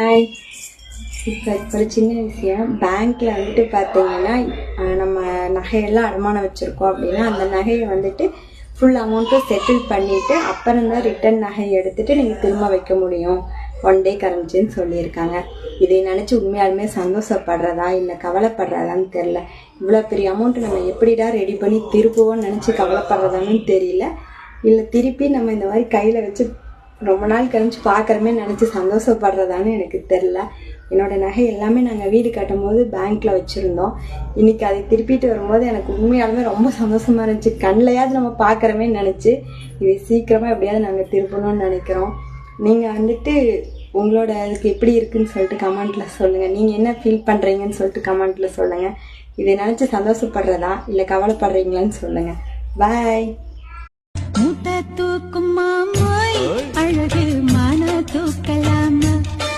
Hi. இப்போ ஒரு சின்ன விஷயம். பேங்க்கில் வந்துட்டு பார்த்தீங்கன்னா நம்ம நகையெல்லாம் அடமானம் வச்சுருக்கோம் அப்படின்னா அந்த நகையை வந்துட்டு ஃபுல் அமௌண்ட்டும் செட்டில் பண்ணிவிட்டு அப்புறம் தான் ரிட்டன் நகையை எடுத்துகிட்டு நீங்கள் திரும்ப வைக்க முடியும் 1 டே கரன்சின்னு சொல்லியிருக்காங்க. இதை நினச்சி உண்மையாலுமே சந்தோஷப்படுறதா இல்லை கவலைப்படுறதான்னு தெரில. இவ்வளோ பெரிய அமௌண்ட்டு நம்ம எப்படிடா ரெடி பண்ணி திருப்புவோன்னு நினச்சி கவலைப்படுறதான்னு தெரியல. இல்லை திருப்பி நம்ம இந்த மாதிரி கையில் வச்சு ரொம்ப நாள் கழிச்சு பார்க்குறமே நினச்சி சந்தோஷப்படுறதான்னு எனக்கு தெரில. என்னோடய நகை எல்லாமே நாங்கள் வீடு கட்டும் போது பேங்க்கில் வச்சுருந்தோம். இன்றைக்கி அதை திருப்பிட்டு வரும்போது எனக்கு உண்மையாலுமே ரொம்ப சந்தோஷமாக இருந்துச்சு. கண்ணிலையாவது நம்ம பார்க்குறமே நினச்சி இதை சீக்கிரமாக எப்படியாவது நாங்கள் திருப்பணும்னு நினைக்கிறோம். நீங்கள் வந்துட்டு உங்களோட இதுக்கு எப்படி இருக்குதுன்னு சொல்லிட்டு கமெண்ட்டில் சொல்லுங்கள். நீங்கள் என்ன ஃபீல் பண்ணுறீங்கன்னு சொல்லிட்டு கமெண்ட்டில் சொல்லுங்கள். இதை நினச்சி சந்தோஷப்படுறதா இல்லை கவலைப்படுறீங்களான்னு சொல்லுங்கள். பாய்.